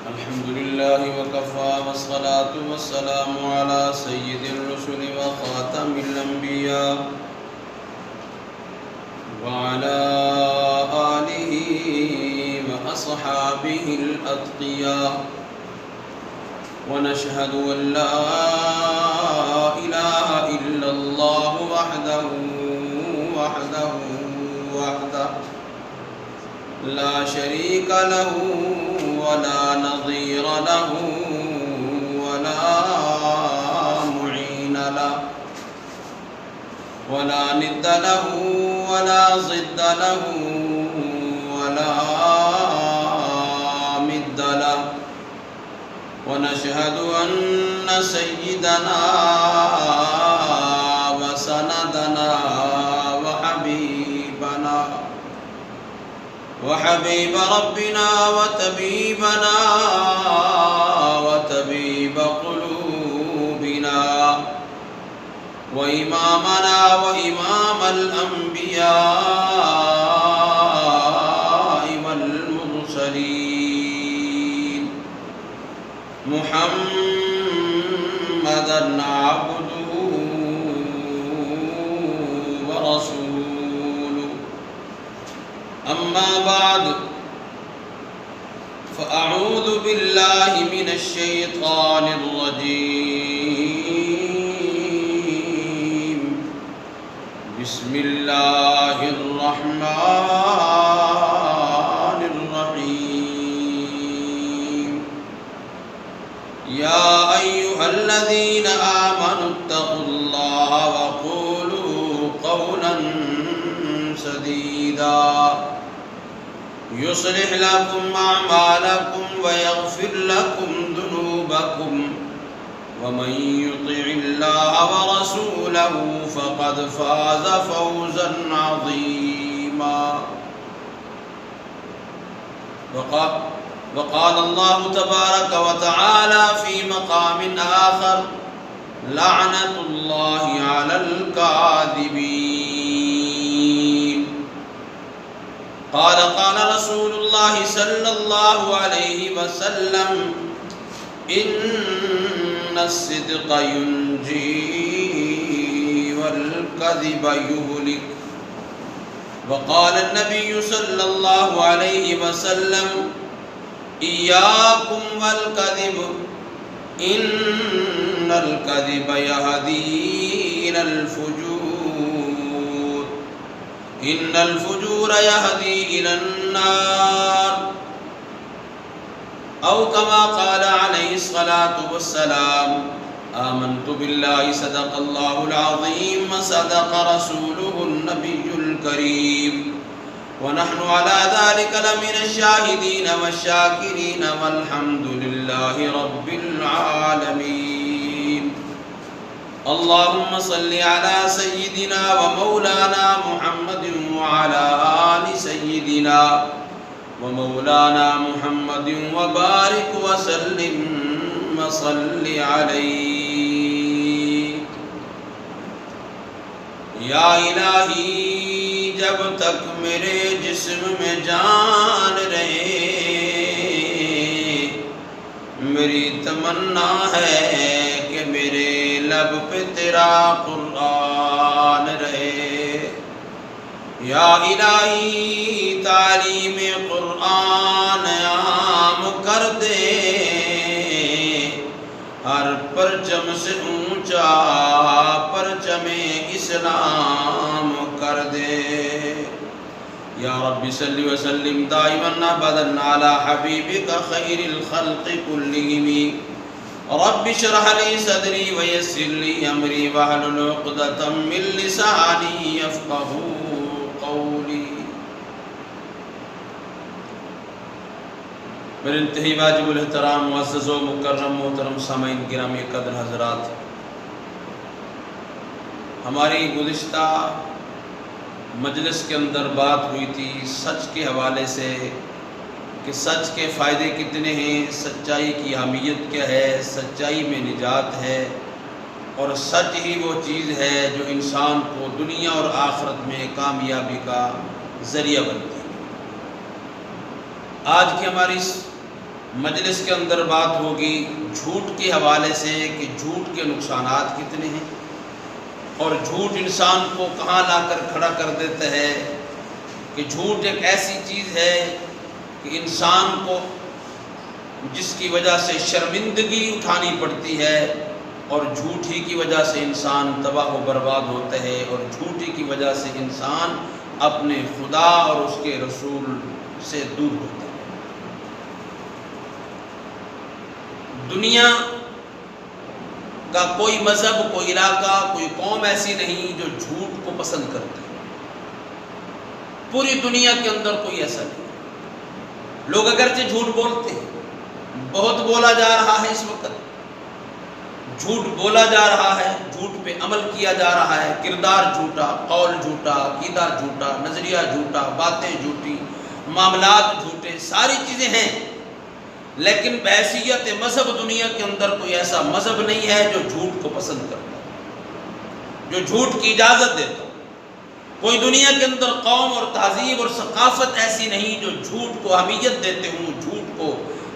الحمد لله وكفى والصلاة والسلام على سيد الرسل وخاتم الأنبياء وعلى آله وأصحابه الأتقياء ونشهد أن لا إله إلا الله وحده لا شريك له ولا نظير له ولا معين له ولا ند له ولا ضد له ولا مد له ونشهد أن سيدنا وسندنا وحبيب ربنا وطبيبنا وطبيب قلوبنا وإمامنا وإمام الأنبياء والمرسلين محمدًا عبده ورسوله أما بعد فأعوذ بالله من الشيطان الرجيم بسم الله الرحمن الرحيم يا أيها الذين آمنوا اتقوا الله وقولوا قولا سديدا يصلح لكم أعمالكم ويغفر لكم ذنوبكم ومن يطع الله ورسوله فقد فاز فوزا عظيما وقال الله تبارك وتعالى في مقام آخر لعنة الله على الكاذبين قال رسول الله صلى الله عليه وسلم إن الصدق ينجي والكذب يهلك وقال النبي صلى الله عليه وسلم إياكم والكذب إن الكذب يهدي إلى الفجور إن الفجور يهدي إلى النار أو كما قال عليه الصلاة والسلام آمنت بالله صدق الله العظيم وصدق رسوله النبي الكريم ونحن على ذلك لمن الشاهدين والشاكرين والحمد لله رب العالمين اللهم صل على سيدنا ومولانا محمد وعلى آل سيدنا ومولانا محمد وبارك وسلم وصل عليه یا الہی جب تک میرے جسم میں جان رہے میری تمنا ہے کہ میرے لب پہ تیرا قرآن رہے یا الہی تعلیم قرآن عام کر دے ہر پرچم سے اونچا پرچم اسلام کر دے یا رب صلی وسلم دائما ابدا علی حبیبک خیر الخلق کلہم رب اشرح لی صدری ویسر لی امری واحلل عقدۃ من لسانی یفقهوا قولی میرے انتہائی واجب الاحترام معزز و مکرم محترم سامعین گرامی قدر حضرات ہماری گزشتہ مجلس کے اندر بات ہوئی تھی سچ کے حوالے سے کہ سچ کے فائدے کتنے ہیں سچائی کی اہمیت کیا ہے سچائی میں نجات ہے اور سچ ہی وہ چیز ہے جو انسان کو دنیا اور آخرت میں کامیابی کا ذریعہ بنتی ہے آج کی ہماری اس مجلس کے اندر بات ہوگی جھوٹ کے حوالے سے کہ جھوٹ کے نقصانات کتنے ہیں اور جھوٹ انسان کو کہاں لا کر کھڑا کر دیتا ہے، کہ جھوٹ ایک ایسی چیز ہے کہ انسان کو جس کی وجہ سے شرمندگی اٹھانی پڑتی ہے، اور جھوٹ ہی کی وجہ سے انسان تباہ و برباد ہوتا ہے، اور جھوٹ ہی کی وجہ سے انسان اپنے خدا اور اس کے رسول سے دور ہوتا ہے۔ دنیا کا کوئی مذہب، کوئی علاقہ، کوئی قوم ایسی نہیں جو جھوٹ کو پسند کرتی ہے۔ پوری دنیا کے اندر کوئی ایسا نہیں۔ لوگ اگرچہ جھوٹ بولتے ہیں، بہت بولا جا رہا ہے، اس وقت جھوٹ بولا جا رہا ہے، جھوٹ پہ عمل کیا جا رہا ہے، کردار جھوٹا، قول جھوٹا، عقیدہ جھوٹا، نظریہ جھوٹا، باتیں جھوٹی، معاملات جھوٹے، ساری چیزیں ہیں، لیکن بحیثیت مذہب دنیا کے اندر کوئی ایسا مذہب نہیں ہے جو جھوٹ کو پسند کرتا ہے، جو جھوٹ کی اجازت دیتا ہے۔ کوئی دنیا کے اندر قوم اور تہذیب اور ثقافت ایسی نہیں جو جھوٹ کو اہمیت دیتے ہوں، جھوٹ کو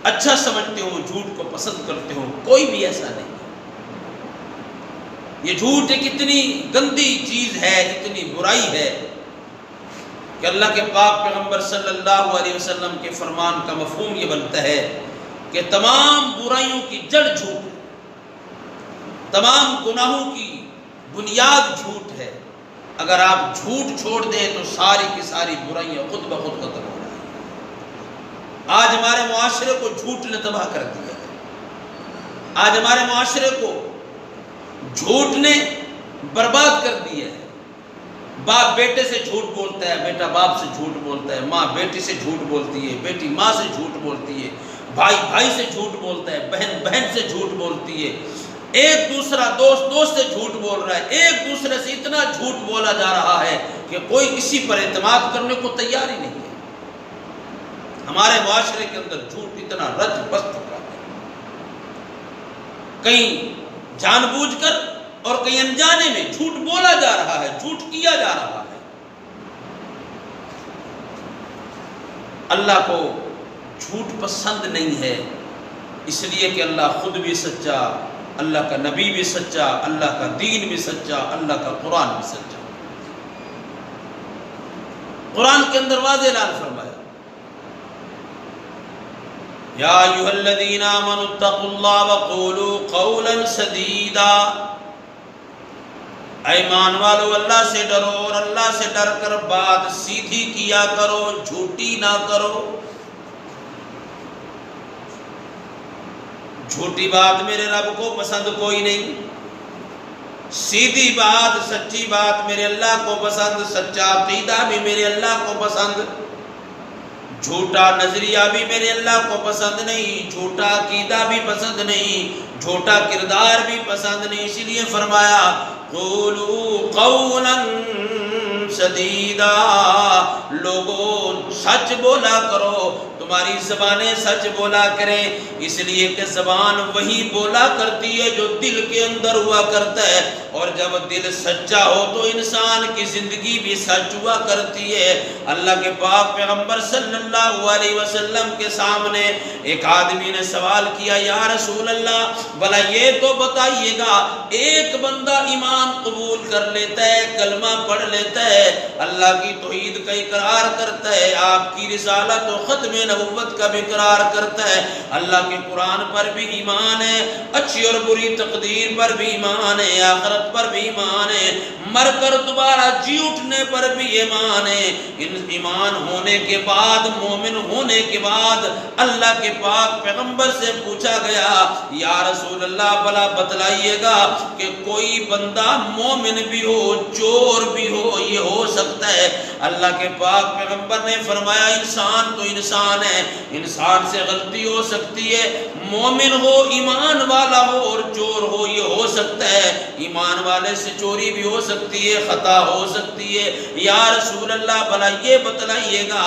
اچھا سمجھتے ہوں، جھوٹ کو پسند کرتے ہوں، کوئی بھی ایسا نہیں۔ یہ جھوٹ ایک اتنی گندی چیز ہے، اتنی برائی ہے کہ اللہ کے پاک پیغمبر صلی اللہ علیہ وسلم کے فرمان کا مفہوم یہ بنتا ہے کہ تمام برائیوں کی جڑ جھوٹ ہے، تمام گناہوں کی بنیاد جھوٹ ہے۔ اگر آپ جھوٹ چھوڑ دیں تو ساری کی ساری برائیاں خود بخود ختم ہو جائیں۔ آج ہمارے معاشرے کو جھوٹ نے تباہ کر دیا ہے۔ آج ہمارے معاشرے کو جھوٹ نے برباد کر دیا ہے۔ باپ بیٹے سے جھوٹ بولتا ہے، بیٹا باپ سے جھوٹ بولتا ہے، ماں بیٹی سے جھوٹ بولتی ہے، بیٹی ماں سے جھوٹ بولتی ہے، بھائی بھائی سے جھوٹ بولتا ہے، بہن بہن سے جھوٹ بولتی ہے، ایک دوسرا دوست سے جھوٹ بول رہا ہے، ایک دوسرے سے اتنا جھوٹ بولا جا رہا ہے کہ کوئی کسی پر اعتماد کرنے کو تیار ہی نہیں ہے۔ ہمارے معاشرے کے اندر جھوٹ اتنا رچ بس چکا ہے، کہیں جان بوجھ کر اور کہیں انجانے میں جھوٹ بولا جا رہا ہے، جھوٹ کیا جا رہا ہے۔ اللہ کو جھوٹ پسند نہیں ہے، اس لیے کہ اللہ خود بھی سچا، اللہ کا نبی بھی سچا، اللہ کا دین بھی سچا، اللہ کا قرآن بھی سچا۔ قرآن کے اندر واضح اعلان فرمایا، یا ایھا الذین آمنوا اتقوا اللہ وقولوا قولا سدیدا، ایمان والو اللہ سے ڈرو اور اللہ سے ڈر کر بات سیدھی کیا کرو، جھوٹی نہ کرو۔ جھوٹی بات میرے رب کو پسند کوئی نہیں، سیدھی بات سچی بات میرے اللہ کو پسند، سچا عقیدہ بھی میرے اللہ کو پسند، جھوٹا نظریہ بھی میرے اللہ کو پسند نہیں، جھوٹا عقیدہ بھی پسند نہیں، جھوٹا کردار بھی پسند نہیں۔ اسی لیے فرمایا قولوا قولا سدیدا، لوگوں سچ بولا کرو، تمہاری زبانیں سچ بولا کریں، اس لیے کہ زبان وہی بولا کرتی ہے جو دل کے اندر ہوا کرتا ہے، اور جب دل سچا ہو تو انسان کی زندگی بھی سچ ہوا کرتی ہے۔ اللہ کے پاک پیغمبر صلی اللہ علیہ وسلم کے سامنے ایک آدمی نے سوال کیا، یا رسول اللہ بھلا یہ تو بتائیے گا، ایک بندہ ایمان قبول کر لیتا ہے، کلمہ پڑھ لیتا ہے، اللہ کی توحید کا اقرار کرتا ہے، آپ کی رسالت و ختم نبوت کا بھی اقرار کرتا ہے، اللہ کے قرآن پر بھی ایمان ہے، اچھی اور بری تقدیر پر بھی ایمان ہے، آخرت پر بھی ایمان ہے، مر کر دوبارہ جی اٹھنے پر بھی ایمان ہے۔ ان ایمان ہونے کے بعد، مومن ہونے کے بعد اللہ کے پاک پیغمبر سے پوچھا گیا، یا رسول اللہ بھلا بتلائیے گا کہ کوئی بندہ مومن بھی ہو، چور بھی ہو، یہ ہو سکتا ہے؟ اللہ کے پاک پیغمبر نے فرمایا، انسان تو انسان ہے، انسان سے غلطی ہو سکتی ہے، مومن ہو، ایمان والا ہو اور چور ہو یہ ہو سکتا ہے، ایمان والے سے چوری بھی ہو سکتی ہے، خطا ہو سکتی ہے۔ یا رسول اللہ بھلا یہ بتلائیے گا،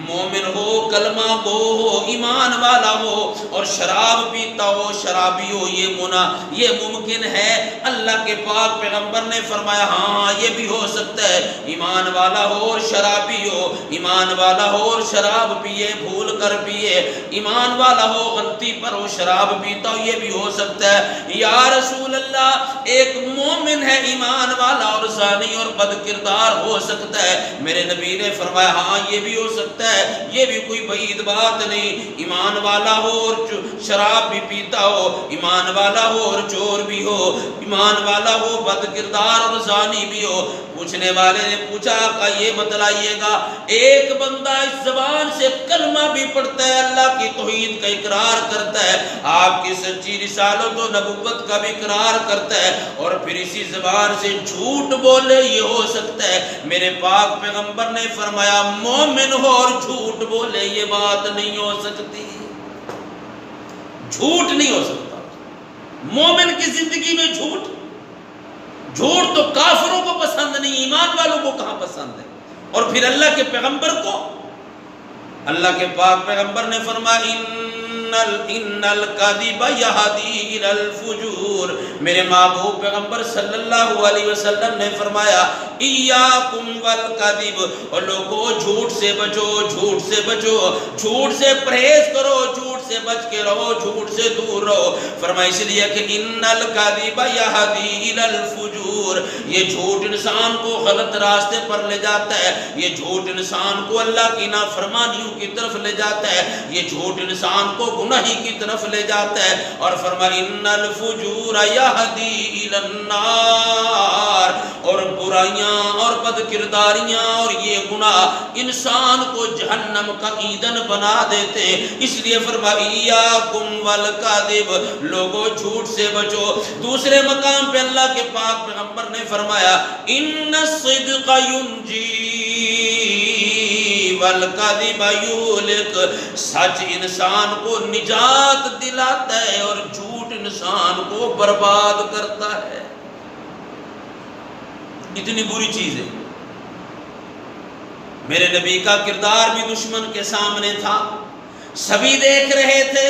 مومن ہو، کلمہ گو ہو، ایمان والا ہو اور شراب پیتا ہو، شرابی ہو، یہ ممکن ہے؟ اللہ کے پاک پیغمبر نے فرمایا ہاں یہ بھی ہو سکتا ہے، ایمان والا ہو اور شرابی ہو، ایمان والا ہو اور شراب پیے، بھول کر پیے، ایمان والا ہو غلطی پر ہو شراب پیتا ہو، یہ بھی ہو سکتا ہے۔ یا رسول اللہ ایک مومن ہے ایمان والا اور زانی اور بد کردار ہو سکتا ہے؟ میرے نبی نے فرمایا ہاں یہ بھی ہو سکتا ہے، یہ بھی کوئی بعید بات نہیں۔ ایمان والا ہو اور شراب بھی پیتا ہو، ایمان والا ہو اور چور بھی ہو، ایمان والا ہو بد کردار اور زانی بھی ہو۔ پوچھنے والے نے پوچھا آقا یہ بتلائیے گا، ایک بندہ اس زبان سے کلمہ بھی پڑھتا ہے، اللہ کی توحید کا اقرار کرتا ہے، آپ کی سچی رسالت و نبوت کا بھی اقرار کرتا ہے، اور پھر اسی زبان سے جھوٹ بولے، یہ ہو سکتا ہے؟ میرے پاک پیغمبر نے فرمایا مومن ہو اور جھوٹ بولے یہ بات نہیں ہو سکتی، جھوٹ نہیں ہو سکتا۔ مومن کی زندگی میں جھوٹ تو کافروں کو پسند نہیں، ایمان والوں کو کہاں پسند ہے؟ اور پھر اللہ کے پیغمبر کو، اللہ کے پاک پیغمبر نے فرمایا ان الکذب یہدی الی الفجور، میرے محبوب پیغمبر صلی اللہ علیہ وسلم نے فرمایا ایاکم والکذب، اور لوگوں جھوٹ سے بچو، جھوٹ سے بچو، جھوٹ سے پرہیز کرو، جھوٹ سے بچ کے رہو، جھوٹ سے دور رہو۔ فرمایا اس لیے کہ ان الکذب یہدی الی الفجور، یہ جھوٹ انسان کو غلط راستے پر لے جاتا ہے، یہ جھوٹ انسان کو اللہ کی نافرمانیوں کی طرف لے جاتا ہے، یہ جھوٹ انسان کو گناہی کی طرف لے جاتا ہے۔ اور فرمایا ان الفجور یہدی الی النار، اور برائیاں اور بد کرداریاں اور یہ گناہ انسان کو جہنم کا ایندھن بنا دیتے، اس لیے فرمایا ایاکم والکذب، لوگوں جھوٹ سے بچو۔ دوسرے مقام پہ اللہ کے پاک پیغمبر نے فرمایا ان الصدق ینجی والکذب یہلک، سچ انسان کو نجات دلاتا ہے اور جھوٹ انسان کو برباد کرتا ہے۔ اتنی بری چیز ہے۔ میرے نبی کا کردار بھی دشمن کے سامنے تھا، سبھی دیکھ رہے تھے،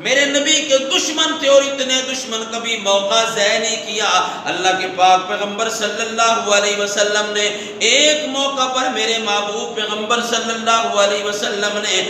میرے نبی کے دشمن تھے اور اتنے دشمن کبھی موقع ضائع نہیں کیا۔ اللہ کے پاک پیغمبر صلی اللہ علیہ وسلم نے ایک موقع پر میرے محبوب پیغمبر صلی اللہ علیہ وسلم نے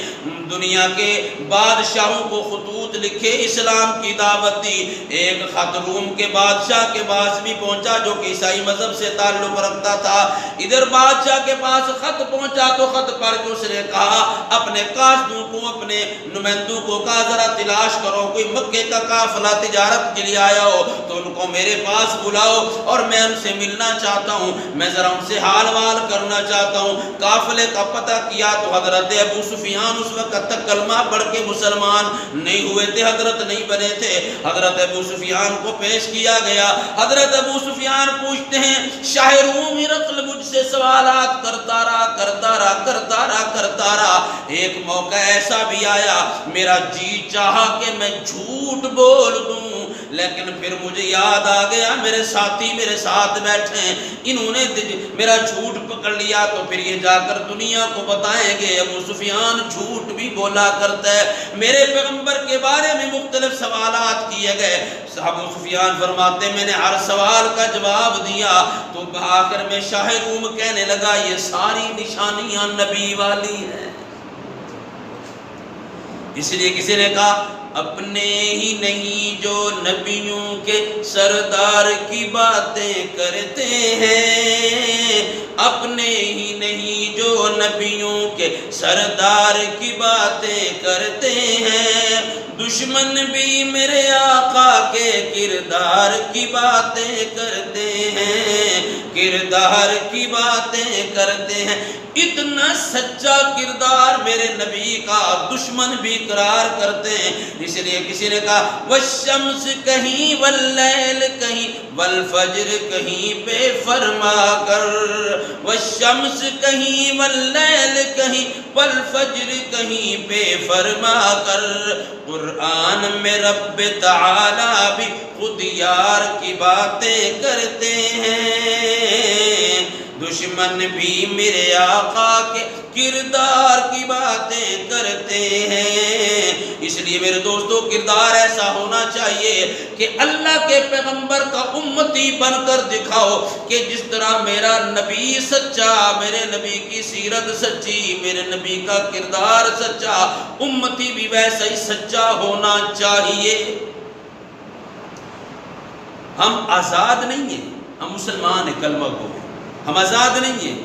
دنیا کے بادشاہوں کو خطوط لکھے، اسلام کی دعوت دی۔ ایک خط روم کے بادشاہ کے پاس بھی پہنچا جو کہ عیسائی مذہب سے تعلق رکھتا تھا۔ ادھر بادشاہ کے پاس خط پہنچا تو خط پڑھ کے اس نے کہا اپنے قاصدوں کو، اپنے نمائندوں کو کہا ذرا تلاش کرو کوئی مکے کا قافلہ تجارت کے لیے آیا ہو تو ان کو میرے پاس بلاؤ اور میں ان سے ملنا چاہتا ہوں، میں ذرا ان سے حال وال کرنا چاہتا ہوں۔ قافلے کا پتہ کیا تو حضرت ابو سفیان اس وقت تک کلمہ پڑھ کے مسلمان نہیں ہوئے تھے، حضرت نہیں بنے تھے۔ حضرت ابو سفیان کو پیش کیا گیا۔ حضرت ابو سفیان پوچھتے ہیں شاہ روم ہرقل مجھ سے سوالات کرتا رہا، ایک موقع ایسا بھی آیا میرا جی چاہا کہ میں جھوٹ بول دوں، لیکن پھر مجھے یاد آ گیا میرے ساتھی میرے ساتھ بیٹھے ہیں، انہوں نے میرا جھوٹ پکڑ لیا تو پھر یہ جا کر دنیا کو بتائیں گے ابو سفیان جھوٹ بھی بولا کرتا ہے۔ میرے پیغمبر کے بارے میں مختلف سوالات کیے گئے، ابو سفیان فرماتے میں نے ہر سوال کا جواب دیا تو آخر میں شاہ روم کہنے لگا یہ ساری نشانیاں نبی والی ہیں۔ اس لیے کسی نے کہا اپنے ہی نہیں جو نبیوں کے سردار کی باتیں کرتے ہیں، اپنے ہی نہیں جو نبیوں کے سردار کی باتیں کرتے ہیں، دشمن بھی میرے آقا کے کردار کی باتیں کرتے ہیں، کردار کی باتیں کرتے ہیں۔ اتنا سچا کردار میرے نبی کا دشمن بھی اقرار کرتے ہیں۔ اس لیے کسی نے کہا والشمس کہیں واللیل کہیں والفجر کہیں پہ فرما کر، والشمس کہیں واللیل کہیں والفجر کہیں پہ فرما کر، قرآن میں رب تعالیٰ بھی خود یار کی باتیں کرتے ہیں، دشمن بھی میرے آقا کے کردار کی باتیں کرتے ہیں۔ اس لیے لیے میرے دوستو کردار ایسا ہونا چاہیے کہ اللہ کے پیغمبر کا امتی بن کر دکھاؤ کہ جس طرح میرا نبی سچا، میرے نبی کی سیرت سچی، میرے نبی کا کردار سچا، امتی بھی ویسا ہی سچا ہونا چاہیے۔ ہم آزاد نہیں ہیں، ہم مسلمان ہیں، کلمہ گو ہیں، ہم آزاد نہیں ہیں،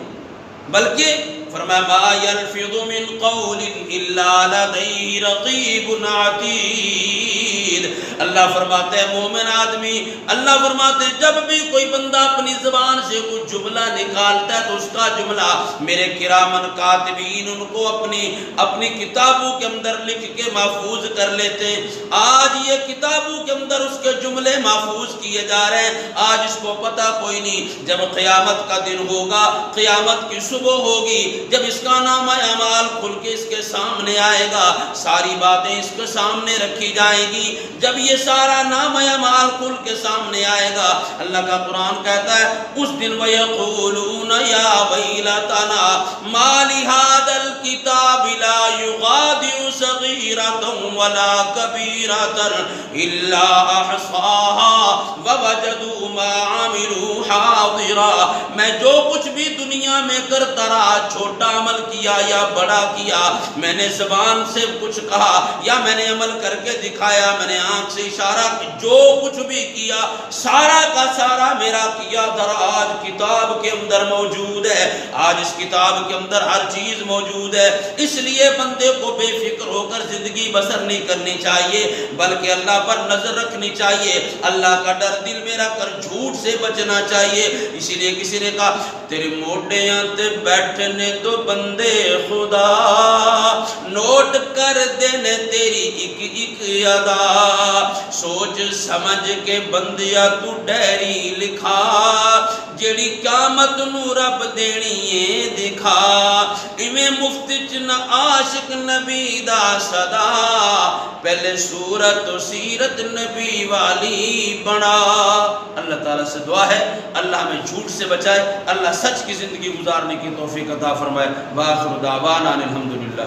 بلکہ فرمایا ما یلفظ من قول الا لدیہ رقیب عتید۔ اللہ فرماتے ہیں مومن آدمی، اللہ فرماتے ہیں جب بھی کوئی بندہ اپنی زبان سے کوئی جملہ نکالتا ہے تو اس کا جملہ میرے کرامن کاتبین ان کو اپنی کتابوں کے اندر لکھ کے محفوظ کر لیتے ہیں۔ آج یہ کتابوں کے اندر اس کے جملے محفوظ کیے جا رہے ہیں، آج اس کو پتہ کوئی نہیں، جب قیامت کا دن ہوگا، قیامت کی صبح ہوگی، جب اس کا نامہ اعمال کھل کے اس کے سامنے آئے گا، ساری باتیں اس کے سامنے رکھی جائیں گی، جب یہ سارا نامہ اعمال کھل کے سامنے آئے گا، اللہ کا قرآن کہتا ہے اس دن وَيَقُولُونَ يَا وَيْلَتَنَا مَا لِهَذَا الْكِتَابِ لَا يُغَادِرُ صَغِيرَةً وَلَا كَبِيرَةً إِلَّا أَحْصَاهَا وَوَجَدُوا مَا عَمِلُوا حَاضِرًا۔ میں جو کچھ بھی دنیا میں کرتا رہا، چھوٹا عمل کیا یا بڑا کیا، میں نے زبان سے کچھ کہا یا میں نے عمل کر کے دکھایا، میں نے آنکھ سے اشارہ، جو کچھ بھی کیا سارا کا سارا میرا کیا در آج کتاب کے اندر موجود ہے۔ آج اس کتاب کے اندر ہر چیز موجود ہے، اس لیے بندے کو بے فکر ہو کر زندگی بسر نہیں کرنی چاہیے، بلکہ اللہ پر نظر رکھنی چاہیے، اللہ کا ڈر دل میں رکھ کر جھوٹ سے بچنا چاہیے۔ اسی لیے کسی نے کہا تیرے موڈیاں تے بیٹھنے تو بندے خدا، نوٹ کر دینے تیری ایک ایک ادا، سوچ سمجھ کے بندیا تو ڈیری لکھا، جیڑی قیامت نو رب دینی ہے دکھا، ایویں مفت چ نہ عاشق نبی دا صدا، پہلے صورت و سیرت نبی والی بنا۔ اللہ تعالیٰ سے دعا ہے اللہ ہمیں جھوٹ سے بچائے، اللہ سچ کی زندگی گزارنے کی توفیق عطا فرمائے۔ وآخر دعوانا الحمدللہ۔